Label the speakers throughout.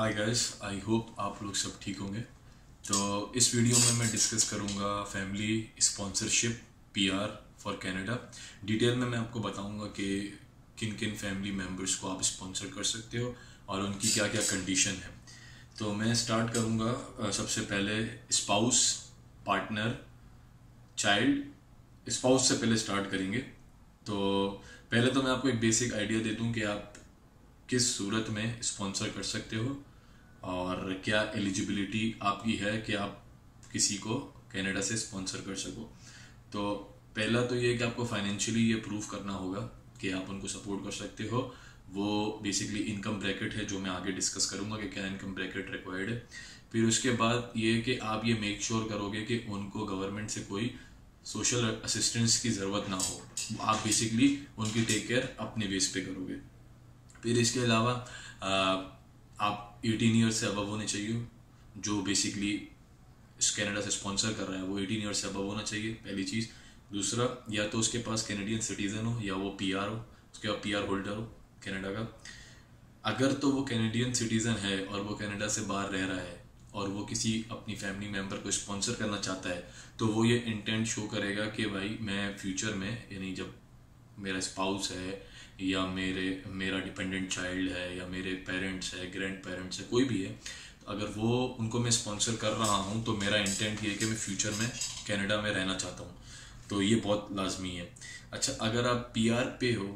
Speaker 1: Hi guys, I hope आप लोग सब ठीक होंगे। तो इस वीडियो में मैं डिस्कस करूंगा family sponsorship PR for Canada. Detail में मैं आपको बताऊंगा कि किन किन फैमिली मेम्बर्स को आप स्पॉन्सर कर सकते हो और उनकी क्या क्या कंडीशन है। तो मैं स्टार्ट करूंगा सबसे पहले स्पाउस, पार्टनर, चाइल्ड। स्पाउस से पहले स्टार्ट करेंगे। तो पहले तो मैं आपको एक बेसिक आइडिया दे दूं कि आप किस सूरत में स्पॉन्सर कर सकते हो और क्या एलिजिबिलिटी आपकी है कि आप किसी को कनाडा से स्पॉन्सर कर सको। तो पहला तो ये कि आपको फाइनेंशियली ये प्रूव करना होगा कि आप उनको सपोर्ट कर सकते हो। वो बेसिकली इनकम ब्रैकेट है जो मैं आगे डिस्कस करूंगा कि क्या इनकम ब्रैकेट रिक्वायर्ड है। फिर उसके बाद ये कि आप ये मेक श्योर करोगे कि उनको गवर्नमेंट से कोई सोशल असिस्टेंस की ज़रूरत ना हो। आप बेसिकली उनकी टेक केयर अपने बेस पे करोगे। फिर इसके अलावा आप 18 ईयर्स से अबव होने चाहिए। जो बेसिकली इस कनाडा से स्पॉन्सर कर रहा है वो 18 ईयर्स से अबव होना चाहिए, पहली चीज़। दूसरा, या तो उसके पास कैनेडियन सिटीज़न हो या वो पीआर हो, उसके बाद पीआर होल्डर हो कनाडा का। अगर तो वो कैनेडियन सिटीज़न है और वो कनाडा से बाहर रह रहा है और वो किसी अपनी फैमिली मेम्बर को स्पॉन्सर करना चाहता है तो वो ये इंटेंट शो करेगा कि भाई मैं फ्यूचर में, यानी जब मेरा स्पाउस है या मेरा डिपेंडेंट चाइल्ड है या मेरे पेरेंट्स है, ग्रैंड पेरेंट्स है, कोई भी है, तो अगर वो उनको मैं स्पॉन्सर कर रहा हूँ तो मेरा इंटेंट ये है कि मैं फ्यूचर में कनाडा में रहना चाहता हूँ। तो ये बहुत लाजमी है। अच्छा, अगर आप पीआर पे हो,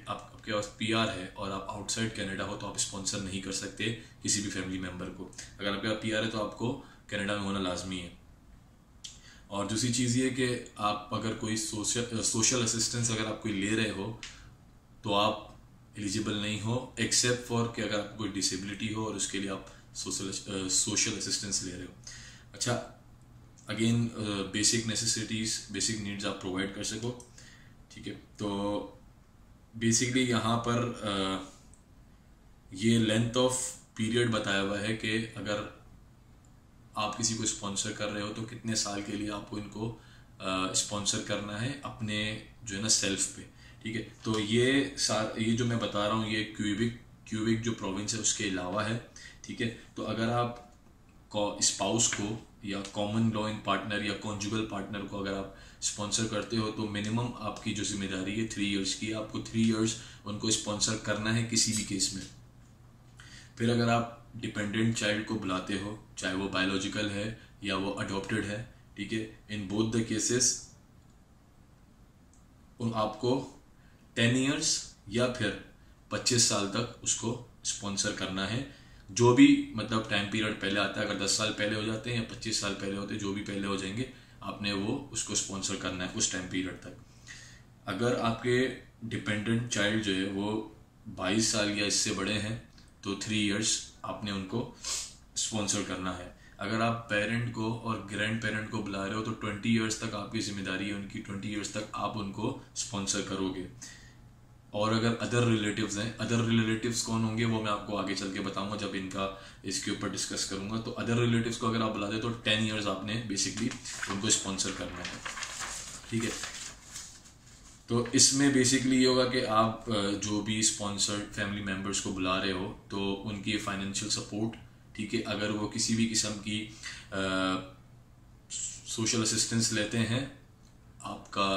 Speaker 1: आपके पास पीआर है और आप आउटसाइड कनाडा हो तो आप स्पॉन्सर नहीं कर सकते किसी भी फैमिली मेम्बर को। अगर आपके पास पीआर है तो आपको कनाडा में होना लाजमी है। और दूसरी चीज़ ये कि आप अगर कोई सोशल असिस्टेंस अगर आप कोई ले रहे हो तो आप एलिजिबल नहीं हो, एक्सेप्ट फॉर कि अगर आपको कोई डिसेबिलिटी हो और उसके लिए आप सोशल असिस्टेंस ले रहे हो। अच्छा, again basic necessities, basic needs आप प्रोवाइड कर सको, ठीक है। तो बेसिकली यहाँ पर ये लेंथ ऑफ पीरियड बताया हुआ है कि अगर आप किसी को स्पॉन्सर कर रहे हो तो कितने साल के लिए आपको इनको स्पॉन्सर करना है अपने जो है ना सेल्फ पे, ठीक है। तो ये जो मैं बता रहा हूँ ये क्यूबिक जो प्रोविंस है उसके अलावा है, ठीक है। तो अगर आप स्पाउस को या कॉमन लॉ इन पार्टनर या कॉन्जुगल पार्टनर को अगर आप स्पॉन्सर करते हो तो मिनिमम आपकी जो जिम्मेदारी है 3 इयर्स की, आपको 3 इयर्स उनको स्पॉन्सर करना है किसी भी केस में। फिर अगर आप डिपेंडेंट चाइल्ड को बुलाते हो, चाहे वो बायोलॉजिकल है या वो अडॉप्टेड है, ठीक है, इन बोथ द केसेस आपको 10 इयर्स या फिर 25 साल तक उसको स्पॉन्सर करना है। जो भी मतलब टाइम पीरियड पहले आता है, अगर 10 साल पहले हो जाते हैं या 25 साल पहले होते हैं, जो भी पहले हो जाएंगे, आपने वो उसको स्पॉन्सर करना है उस टाइम पीरियड तक। अगर आपके डिपेंडेंट चाइल्ड जो है वो 22 साल या इससे बड़े हैं तो 3 इयर्स आपने उनको स्पॉन्सर करना है। अगर आप पेरेंट को और ग्रैंड पेरेंट को बुला रहे हो तो 20 इयर्स तक आपकी जिम्मेदारी है उनकी, 20 इयर्स तक आप उनको स्पॉन्सर करोगे। और अगर अदर रिलेटिव्स हैं, अदर रिलेटिव्स कौन होंगे वो मैं आपको आगे चल के बताऊंगा जब इनका इसके ऊपर डिस्कस करूंगा। तो अदर रिलेटिव्स को अगर आप बुला दे तो 10 इयर्स आपने बेसिकली उनको स्पॉन्सर करना है, ठीक है। तो इसमें बेसिकली ये होगा कि आप जो भी स्पॉन्सर्ड फैमिली मेम्बर्स को बुला रहे हो तो उनकी फाइनेंशियल सपोर्ट, ठीक है, अगर वो किसी भी किस्म की सोशल असिस्टेंस लेते हैं, आपका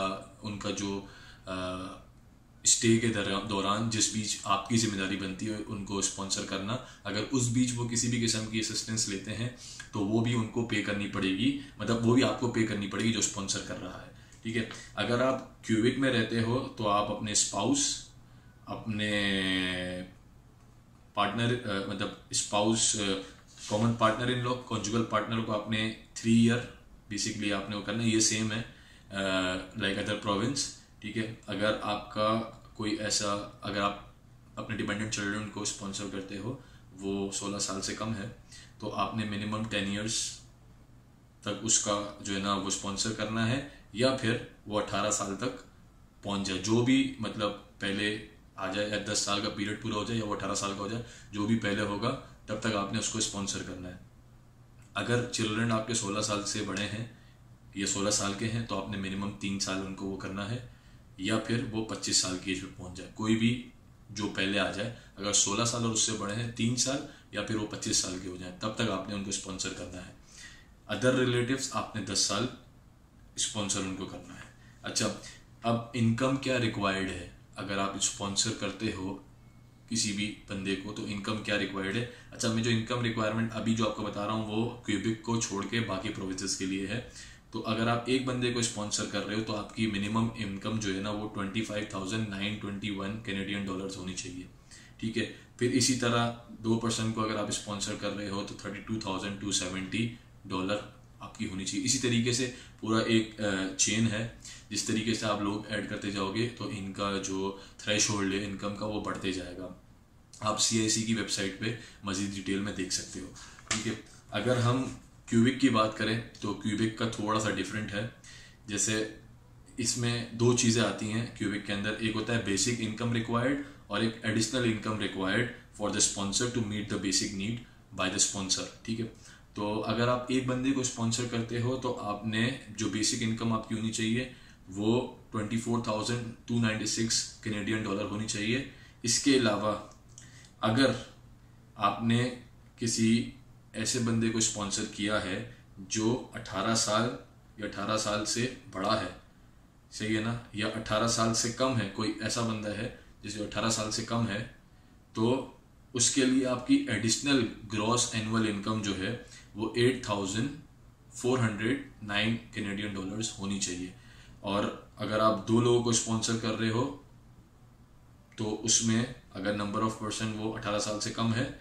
Speaker 1: उनका जो स्टे के दौरान जिस बीच आपकी जिम्मेदारी बनती है उनको स्पॉन्सर करना, अगर उस बीच वो किसी भी किस्म की असिस्टेंस लेते हैं तो वो भी उनको पे करनी पड़ेगी, मतलब वो भी आपको पे करनी पड़ेगी जो स्पॉन्सर कर रहा है, ठीक है। अगर आप क्यूबिक में रहते हो तो आप अपने स्पाउस, अपने पार्टनर मतलब spouse, common partner in law, conjugal partner को आपने 3 ईयर बेसिकली आपने वो करना है। ये सेम है लाइक अदर प्रोविंस, ठीक है। अगर आपका कोई ऐसा, अगर आप अपने डिपेंडेंट चिल्ड्रन को स्पॉन्सर करते हो वो 16 साल से कम है तो आपने मिनिमम 10 इयर्स तक उसका जो है ना वो स्पॉन्सर करना है, या फिर वो 18 साल तक पहुंच जाए, जो भी मतलब पहले आ जाए, या 10 साल का पीरियड पूरा हो जाए या वो 18 साल का हो जाए, जो भी पहले होगा तब तक आपने उसको स्पॉन्सर करना है। अगर चिल्ड्रन आपके 16 साल से बड़े हैं या 16 साल के हैं तो आपने मिनिमम 3 साल उनको वो करना है, या फिर वो 25 साल की एज में पहुंच जाए, कोई भी जो पहले आ जाए। अगर 16 साल और उससे बड़े हैं 3 साल, या फिर वो 25 साल के हो जाए, तब तक आपने उनको स्पॉन्सर करना है। अदर रिलेटिव्स आपने 10 साल स्पॉन्सर उनको करना है। अच्छा, अब इनकम क्या रिक्वायर्ड है अगर आप स्पॉन्सर करते हो किसी भी बंदे को, तो इनकम क्या रिक्वायर्ड है। अच्छा, मैं जो इनकम रिक्वायरमेंट अभी जो आपको बता रहा हूँ वो क्यूबिक को छोड़ के बाकी प्रोविंसेस के लिए है। तो अगर आप एक बंदे को स्पॉन्सर कर रहे हो तो आपकी मिनिमम इनकम जो है ना वो 25,921 कैनेडियन डॉलर्स होनी चाहिए, ठीक है। फिर इसी तरह 2% को अगर आप स्पॉन्सर कर रहे हो तो $32,270 आपकी होनी चाहिए। इसी तरीके से पूरा एक चेन है, जिस तरीके से आप लोग ऐड करते जाओगे तो इनका जो थ्रेश होल्ड है इनकम का वो बढ़ते जाएगा। आप CIC की वेबसाइट पे मज़ीद डिटेल में देख सकते हो, ठीक है। अगर हम क्यूबिक की बात करें तो क्यूबिक का थोड़ा सा डिफरेंट है। जैसे इसमें 2 चीज़ें आती हैं क्यूबिक के अंदर, एक होता है बेसिक इनकम रिक्वायर्ड और एक additional income required for the sponsor to meet the basic need by the sponsor, ठीक है। तो अगर आप एक बंदे को स्पॉन्सर करते हो तो आपने जो बेसिक इनकम आपकी होनी चाहिए वो 24,296 कैनेडियन डॉलर होनी चाहिए। इसके अलावा अगर आपने किसी ऐसे बंदे को स्पॉन्सर किया है जो 18 साल या 18 साल से बड़ा है, सही है ना, या 18 साल से कम है, कोई ऐसा बंदा है जिसे 18 साल से कम है, तो उसके लिए आपकी एडिशनल ग्रॉस एनुअल इनकम जो है वो 8,409 कैनेडियन डॉलर्स होनी चाहिए। और अगर आप 2 लोगों को स्पॉन्सर कर रहे हो तो उसमें अगर नंबर ऑफ पर्सन वो 18 साल से कम है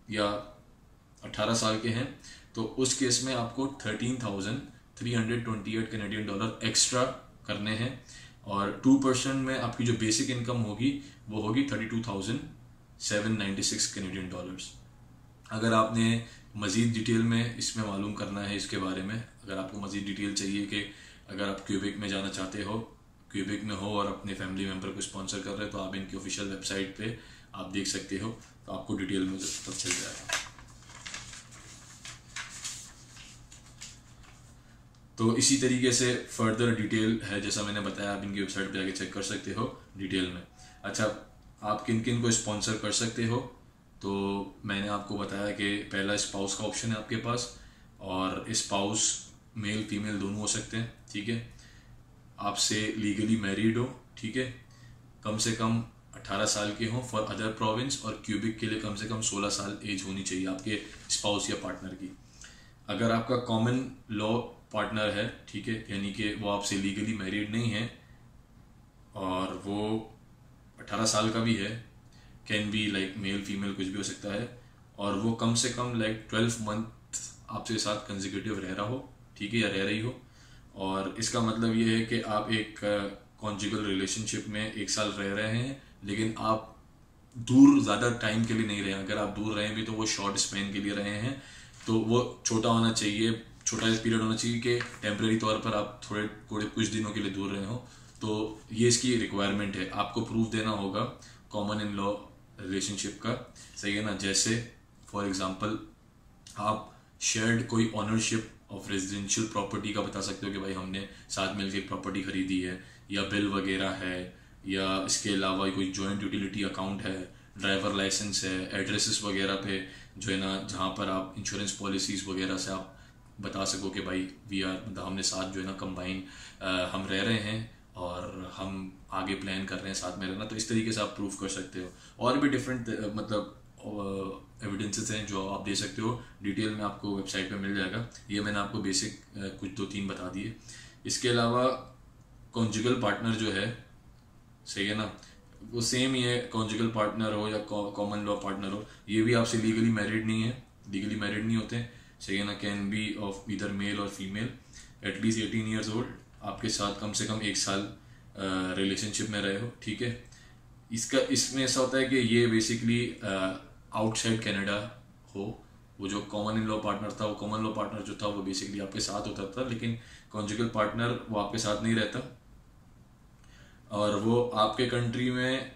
Speaker 1: या 18 साल के हैं तो उस केस में आपको 13,328 कैनेडियन डॉलर एक्स्ट्रा करने हैं। और 2% में आपकी जो बेसिक इनकम होगी वो होगी 32,796 कैनेडियन डॉलर्स। अगर आपने मज़ीद डिटेल में इसमें मालूम करना है इसके बारे में, अगर आपको मज़ीद डिटेल चाहिए कि अगर आप क्यूबिक में जाना चाहते हो, क्यूबिक में हो और अपने फैमिली मेम्बर को स्पॉन्सर कर रहे हो, तो आप इनकी ऑफिशियल वेबसाइट पे आप देख सकते हो, तो आपको डिटेल में पता चल जाएगा। तो इसी तरीके से फर्दर डिटेल है, जैसा मैंने बताया, आप इनकी वेबसाइट पे जाके चेक कर सकते हो डिटेल में। अच्छा, आप किन किन को स्पॉन्सर कर सकते हो, तो मैंने आपको बताया कि पहला स्पाउस का ऑप्शन है आपके पास, और स्पाउस मेल फीमेल दोनों हो सकते हैं, ठीक है। आपसे लीगली मैरिड हो, ठीक है, कम से कम 18 साल के हों फॉर अदर प्रोविंस, और क्यूबिक के लिए कम से कम 16 साल एज होनी चाहिए आपके स्पाउस या पार्टनर की। अगर आपका कॉमन लॉ पार्टनर है, ठीक है, यानी कि वो आपसे लीगली मैरिड नहीं है और वो 18 साल का भी है, can be like male female कुछ भी हो सकता है, और वो कम से कम लाइक 12 मंथ आपके साथ कंसेक्यूटिव रह रहा हो, ठीक है, या रह रही हो। और इसका मतलब ये है कि आप एक कॉन्जुगल रिलेशनशिप में 1 साल रह रहे हैं, लेकिन आप दूर ज़्यादा टाइम के लिए नहीं रहे। अगर आप दूर रहे भी तो वो शॉर्ट स्पेन के लिए रहे हैं, तो वो छोटा होना चाहिए, छोटा पीरियड होना चाहिए कि टेम्परेरी तौर पर आप थोड़े कुछ दिनों के लिए दूर रहे हो। तो ये इसकी रिक्वायरमेंट है, आपको प्रूफ देना होगा कॉमन इन लॉ रिलेशनशिप का, सही है ना। जैसे फॉर एग्जांपल आप शेयर्ड कोई ऑनरशिप ऑफ रेजिडेंशियल प्रॉपर्टी का बता सकते हो कि भाई हमने साथ मिलकर एक प्रॉपर्टी खरीदी है, या बिल वगैरह है, या इसके अलावा कोई जॉइंट यूटिलिटी अकाउंट है, ड्राइवर लाइसेंस है, एड्रेसेस वगैरह पे जो है ना, जहाँ पर आप इंश्योरेंस पॉलिसीज़ वगैरह से आप बता सको कि भाई वी आर, मतलब हमने साथ जो है ना कंबाइन हम रह रहे हैं और हम आगे प्लान कर रहे हैं साथ में रहना। तो इस तरीके से आप प्रूफ कर सकते हो। और भी डिफरेंट मतलब एविडेंसेस हैं जो आप दे सकते हो, डिटेल में आपको वेबसाइट पे मिल जाएगा। ये मैंने आपको बेसिक कुछ 2-3 बता दिए। इसके अलावा कॉन्जुगल पार्टनर जो है, सही है ना, वो सेम ही है, कॉन्जुगल पार्टनर हो या कॉमन लॉ पार्टनर हो, ये भी आपसे लीगली मैरिड नहीं है, लीगली मैरिड नहीं होते, सही है ना। Can be of either male और फीमेल, एटलीस्ट 18 ईयर्स ओल्ड, आपके साथ कम से कम 1 साल रिलेशनशिप में रहे हो, ठीक है। इसमें ऐसा होता है कि ये बेसिकली आउटसाइड कनाडा हो। वो जो कॉमन इन लॉ पार्टनर था, वो कॉमन लॉ पार्टनर जो था वो बेसिकली आपके साथ होता था, लेकिन कॉन्जुगल पार्टनर वो आपके साथ नहीं रहता और वो आपके कंट्री में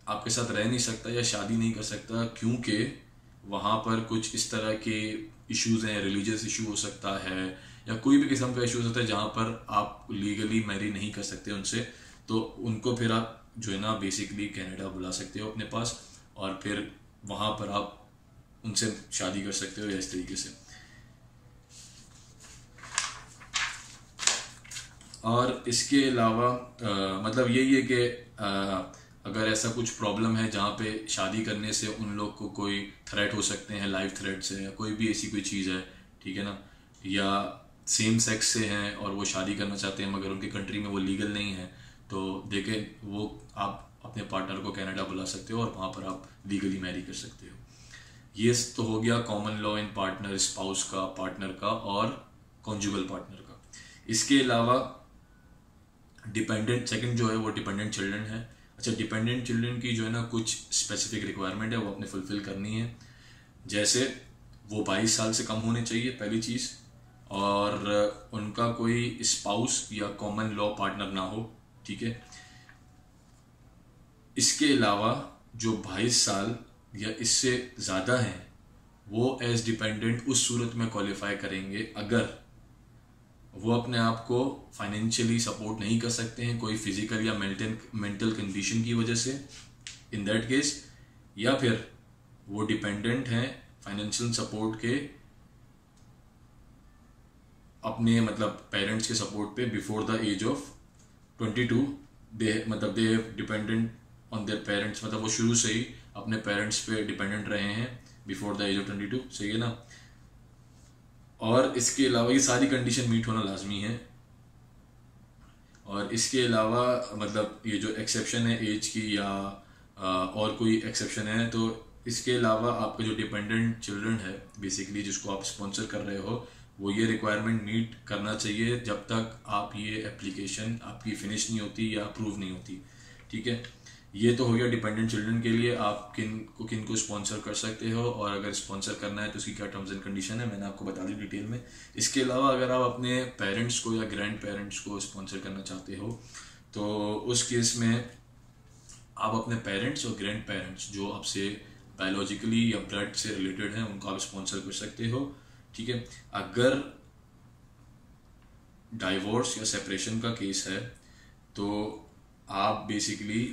Speaker 1: आपके साथ रह नहीं सकता या शादी नहीं कर सकता, क्योंकि वहाँ पर कुछ इस तरह के इश्यूज़ हैं, रिलीजियस इशू हो सकता है या कोई भी किस्म का इशू होता है जहाँ पर आप लीगली मैरी नहीं कर सकते उनसे। तो उनको फिर आप जो है ना बेसिकली कनाडा बुला सकते हो अपने पास, और फिर वहाँ पर आप उनसे शादी कर सकते हो या इस तरीके से। और इसके अलावा मतलब यही है कि अगर ऐसा कुछ प्रॉब्लम है जहाँ पे शादी करने से उन लोग को कोई थ्रेट हो सकते हैं, लाइफ थ्रेट्स है या कोई भी ऐसी कोई चीज़ है, ठीक है ना, या सेम सेक्स से हैं और वो शादी करना चाहते हैं मगर उनके कंट्री में वो लीगल नहीं है, तो देखें वो आप अपने पार्टनर को कनाडा बुला सकते हो और वहाँ पर आप लीगली मैरी कर सकते हो। ये तो हो गया common law in partner, spouse का, पार्टनर का और कॉन्जुगल पार्टनर का। इसके अलावा डिपेंडेंट, सेकंड जो है वो डिपेंडेंट चिल्ड्रन है। अच्छा, डिपेंडेंट चिल्ड्रन की जो है ना कुछ स्पेसिफिक रिक्वायरमेंट है वो अपने फुलफिल करनी है, जैसे वो 22 साल से कम होने चाहिए पहली चीज़, और उनका कोई स्पाउस या कॉमन लॉ पार्टनर ना हो, ठीक है। इसके अलावा जो 22 साल या इससे ज़्यादा हैं वो एज डिपेंडेंट उस सूरत में क्वालिफाई करेंगे अगर वो अपने आप को फाइनेंशियली सपोर्ट नहीं कर सकते हैं कोई फिजिकल या मेंटल कंडीशन की वजह से, इन दैट केस, या फिर वो डिपेंडेंट हैं फाइनेंशियल सपोर्ट के अपने मतलब पेरेंट्स के सपोर्ट पे बिफोर द एज ऑफ 22, दे मतलब they have dependent on their parents, मतलब वो शुरू से ही अपने पेरेंट्स पे डिपेंडेंट रहे हैं बिफोर द एज ऑफ 22, सही है ना। और इसके अलावा ये सारी कंडीशन मीट होना लाजमी है। और इसके अलावा मतलब ये जो एक्सेप्शन है एज की या और कोई एक्सेप्शन है, तो इसके अलावा आपका जो डिपेंडेंट चिल्ड्रन है बेसिकली जिसको आप स्पॉन्सर कर रहे हो, वो ये रिक्वायरमेंट मीट करना चाहिए जब तक आप ये एप्लीकेशन आपकी फिनिश नहीं होती या अप्रूव नहीं होती, ठीक है। ये तो हो गया डिपेंडेंट चिल्ड्रन के लिए आप किन को स्पॉन्सर कर सकते हो, और अगर स्पॉन्सर करना है तो उसकी क्या टर्म्स एंड कंडीशन है मैंने आपको बता दी डिटेल में। इसके अलावा अगर आप अपने पेरेंट्स को या ग्रैंड पेरेंट्स को स्पॉन्सर करना चाहते हो तो उस केस में आप अपने पेरेंट्स और ग्रैंड पेरेंट्स जो आपसे बायोलॉजिकली या ब्लड से रिलेटेड हैं उनको आप स्पॉन्सर कर सकते हो, ठीक है। अगर डाइवोर्स या सेपरेशन का केस है तो आप बेसिकली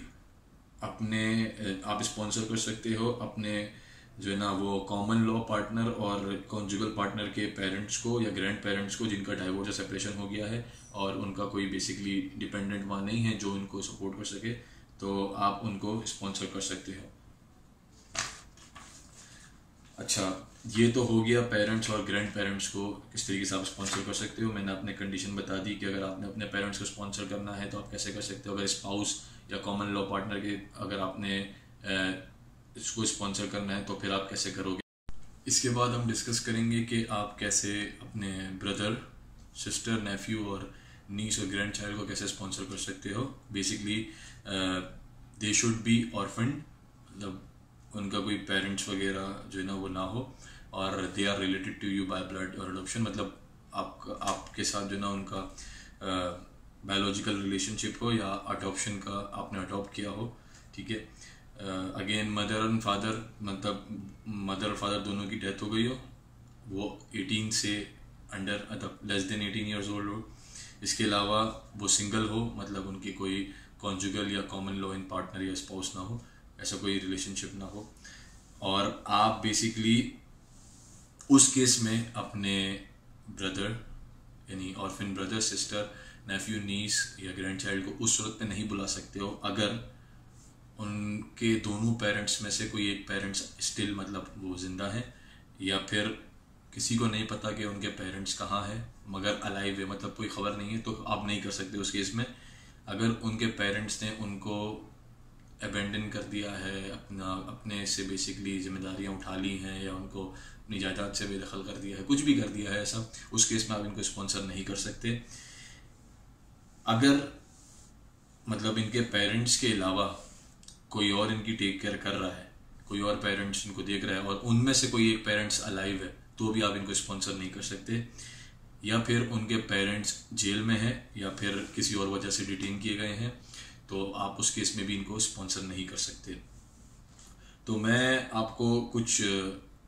Speaker 1: आप स्पॉन्सर कर सकते हो अपने जो है ना वो कॉमन लॉ पार्टनर और कॉन्जुगल पार्टनर के पेरेंट्स को या ग्रैंड पेरेंट्स को जिनका डाइवोर्स या सेपरेशन हो गया है और उनका कोई बेसिकली डिपेंडेंट वहाँ नहीं है जो उनको सपोर्ट कर सके, तो आप उनको स्पॉन्सर कर सकते हो। अच्छा, ये तो हो गया पेरेंट्स और ग्रैंड पेरेंट्स को किस तरीके से आप स्पॉन्सर कर सकते हो। मैंने अपने कंडीशन बता दी कि अगर आपने अपने पेरेंट्स को स्पॉन्सर करना है तो आप कैसे कर सकते हो। अगर स्पाउस या कॉमन लॉ पार्टनर के अगर आपने इसको स्पॉन्सर करना है तो फिर आप कैसे करोगे। इसके बाद हम डिस्कस करेंगे कि आप कैसे अपने ब्रदर, सिस्टर, नेफ्यू और नीस और ग्रैंड चाइल्ड को कैसे स्पॉन्सर कर सकते हो। बेसिकली दे शुड बी ऑर्फन्ड, मतलब उनका कोई पेरेंट्स वगैरह जो है ना वो ना हो, और they are related to you by blood और अडॉप्शन, मतलब आपके साथ जो है ना उनका बायोलॉजिकल रिलेशनशिप हो या अडॉप्शन का आपने अडॉप्ट किया हो, ठीक है। अगेन मदर एंड फादर, मतलब मदर और फादर दोनों की डेथ हो गई हो, वो 18 से अंडर मतलब लेस देन 18 ईयर्स ओल्ड हो। इसके अलावा वो सिंगल हो, मतलब उनकी कोई कॉन्जुगल या कॉमन लॉ इन पार्टनर या स्पाउस ना हो, ऐसा कोई रिलेशनशिप ना हो। और आप बेसिकली उस केस में अपने ब्रदर यानी ऑर्फन ब्रदर, सिस्टर, नेफ्यू, नीस या ग्रैंड चाइल्ड को उस सूरत में नहीं बुला सकते हो अगर उनके दोनों पेरेंट्स में से कोई एक पेरेंट्स स्टिल मतलब वो जिंदा है, या फिर किसी को नहीं पता कि उनके पेरेंट्स कहाँ हैं मगर अलाइव है, मतलब कोई खबर नहीं है, तो आप नहीं कर सकते उस केस में। अगर उनके पेरेंट्स ने उनको अबेंडन कर दिया है, अपने से बेसिकली जिम्मेदारियां उठा ली हैं या उनको अपनी जायदाद से बेदखल कर दिया है, कुछ भी कर दिया है ऐसा, उस केस में आप इनको स्पॉन्सर नहीं कर सकते। अगर मतलब इनके पेरेंट्स के अलावा कोई और इनकी टेक केयर कर रहा है, कोई और पेरेंट्स इनको देख रहा है और उनमें से कोई एक पेरेंट्स अलाइव है, तो भी आप इनको स्पॉन्सर नहीं कर सकते। या फिर उनके पेरेंट्स जेल में हैं या फिर किसी और वजह से डिटेन किए गए हैं, तो आप उस केस में भी इनको स्पॉन्सर नहीं कर सकते। तो मैं आपको कुछ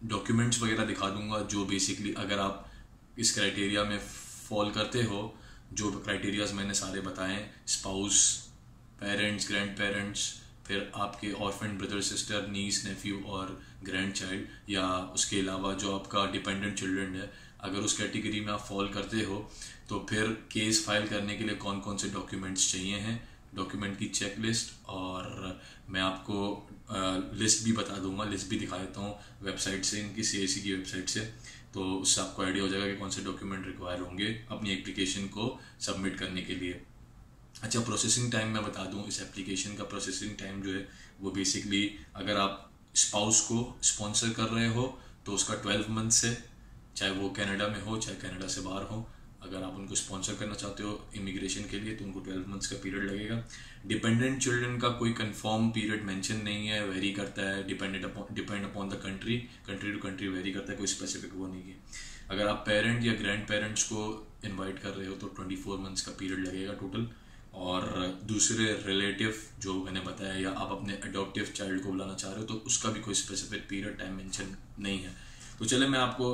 Speaker 1: डॉक्यूमेंट्स वगैरह दिखा दूंगा जो बेसिकली अगर आप इस क्राइटेरिया में फॉल करते हो, जो क्राइटेरियाज मैंने सारे बताए, स्पाउस, पेरेंट्स, ग्रैंड पेरेंट्स, फिर आपके ऑर्फन ब्रदर सिस्टर, नीस, नेफ्यू और ग्रैंड चाइल्ड, या उसके अलावा जो आपका डिपेंडेंट चिल्ड्रन है, अगर उस कैटेगरी में आप फॉल करते हो तो फिर केस फाइल करने के लिए कौन कौन से डॉक्यूमेंट्स चाहिए हैं, डॉक्यूमेंट की चेक लिस्ट, और मैं आपको लिस्ट भी बता दूंगा, लिस्ट भी दिखा देता हूँ वेबसाइट से, इनकी CIC की वेबसाइट से, तो उससे आपको आइडिया हो जाएगा कि कौन से डॉक्यूमेंट रिक्वायर होंगे अपनी एप्लीकेशन को सबमिट करने के लिए। अच्छा, प्रोसेसिंग टाइम मैं बता दूं, इस एप्लीकेशन का प्रोसेसिंग टाइम जो है वो बेसिकली, अगर आप स्पाउस को स्पॉन्सर कर रहे हो तो उसका 12 मंथ्स है, चाहे वो कनाडा में हो चाहे कनाडा से बाहर हो। अगर आप उनको स्पॉन्सर करना चाहते हो इमिग्रेशन के लिए तो उनको 12 मंथ्स का पीरियड लगेगा। डिपेंडेंट चिल्ड्रन का कोई कंफर्म पीरियड मेंशन नहीं है, वेरी करता है, depend upon the country to country vary करता है, कोई स्पेसिफिक वो नहीं है। अगर आप पेरेंट या ग्रैंड पेरेंट्स को इन्वाइट कर रहे हो तो 24 मंथ्स का पीरियड लगेगा टोटल। और दूसरे रिलेटिव जो मैंने बताया, या आप अपने अडॉप्टिव चाइल्ड को बुलाना चाह रहे हो तो उसका भी कोई स्पेसिफिक पीरियड टाइम मेंशन नहीं है। तो चले मैं आपको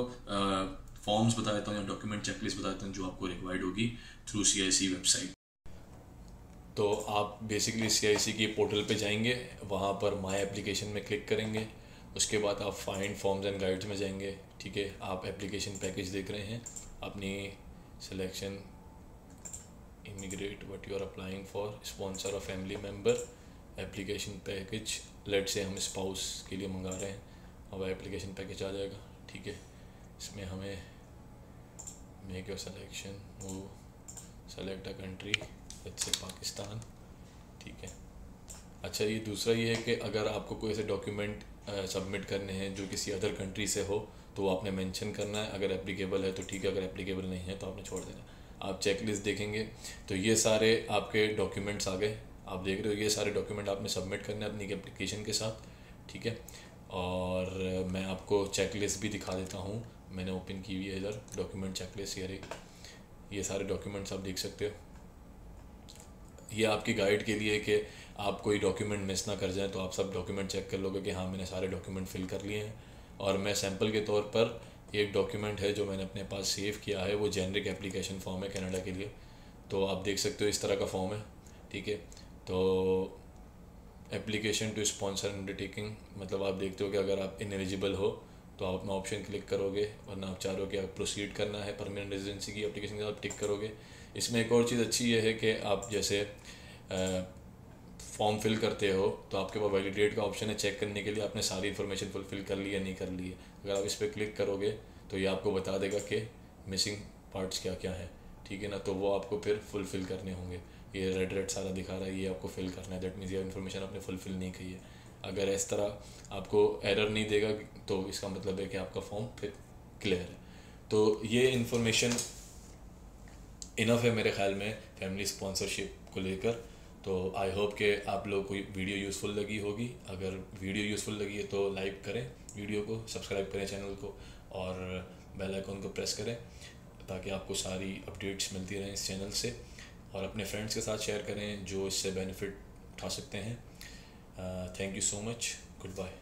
Speaker 1: फॉर्म्स बता देता हूँ या डॉक्यूमेंट चेकलिस्ट बता देता हूँ जो आपको रिक्वायर्ड होगी थ्रू CIC वेबसाइट। तो आप बेसिकली CIC की पोर्टल पे जाएंगे, वहाँ पर माई एप्लीकेशन में क्लिक करेंगे, उसके बाद आप फाइंड फॉर्म्स एंड गाइड्स में जाएंगे। ठीक है, आप एप्लीकेशन पैकेज देख रहे हैं, अपनी selection immigrate what you are applying for, sponsor और family member, application package, let से हम स्पाउस के लिए मंगा रहे हैं, अब एप्लीकेशन पैकेज आ जाएगा। ठीक है, इसमें हमें मेक योर सिलेक्शन, वो select a country, let's say Pakistan. ठीक है, अच्छा ये दूसरा ये है कि अगर आपको कोई ऐसे डॉक्यूमेंट सबमिट करने हैं जो किसी अदर कंट्री से हो तो आपने मेंशन करना है, अगर एप्लीकेबल है तो ठीक है, अगर एप्लीकेबल नहीं है तो आपने छोड़ देना। आप चेक लिस्ट देखेंगे तो ये सारे आपके डॉक्यूमेंट्स आ गए, आप देख रहे हो ये सारे डॉक्यूमेंट आपने सबमिट करने अपनी एप्लीकेशन के साथ। ठीक है, और मैं आपको चेक लिस्ट भी दिखा देता हूँ, मैंने ओपन की हुई है इधर डॉक्यूमेंट चेक लिस्ट, ये सारे डॉक्यूमेंट्स आप देख सकते हो। ये आपकी गाइड के लिए कि आप कोई डॉक्यूमेंट मिस ना कर जाएं, तो आप सब डॉक्यूमेंट चेक कर लोगे कि हाँ मैंने सारे डॉक्यूमेंट फिल कर लिए हैं। और मैं सैम्पल के तौर पर एक डॉक्यूमेंट है जो मैंने अपने पास सेव किया है, वो जेनरिक एप्लीकेशन फॉर्म है कनाडा के लिए, तो आप देख सकते हो इस तरह का फॉर्म है। ठीक है, तो एप्लीकेशन टू स्पॉन्सर अंडरटेकिंग, मतलब आप देखते हो कि अगर आप इनएलिजिबल हो तो आप अपना ऑप्शन क्लिक करोगे, वरना आप चाह रहे हो कि आप प्रोसीड करना है परमानेंट रेजिडेंसी की एप्लीकेशन के साथ, टिक करोगे। इसमें एक और चीज़ अच्छी ये है कि आप जैसे फॉर्म फिल करते हो तो आपके पास वैलिडेट का ऑप्शन है, चेक करने के लिए आपने सारी इन्फॉर्मेशन फुलफिल कर ली है नहीं कर ली है। अगर आप इस पर क्लिक करोगे तो ये आपको बता देगा कि मिसिंग पार्ट्स क्या क्या हैं। ठीक है ना, तो वो आपको फिर फुलफिल करने होंगे। ये रेड सारा दिखा रहा है, ये आपको फिल करना है, दैट मीन्स ये इन्फॉर्मेशन आपने फुलफिल नहीं की है। अगर इस तरह आपको एरर नहीं देगा तो इसका मतलब है कि आपका फॉर्म फिर क्लियर है। तो ये इन्फॉर्मेशन इनफ है मेरे ख्याल में फैमिली स्पॉन्सरशिप को लेकर। तो आई होप कि आप लोग को वीडियो यूज़फुल लगी होगी। अगर वीडियो यूज़फुल लगी है तो लाइक करें वीडियो को, सब्सक्राइब करें चैनल को और बेल आइकन को प्रेस करें ताकि आपको सारी अपडेट्स मिलती रहें इस चैनल से, और अपने फ्रेंड्स के साथ शेयर करें जो इससे बेनिफिट उठा सकते हैं। Thank you so much, good bye.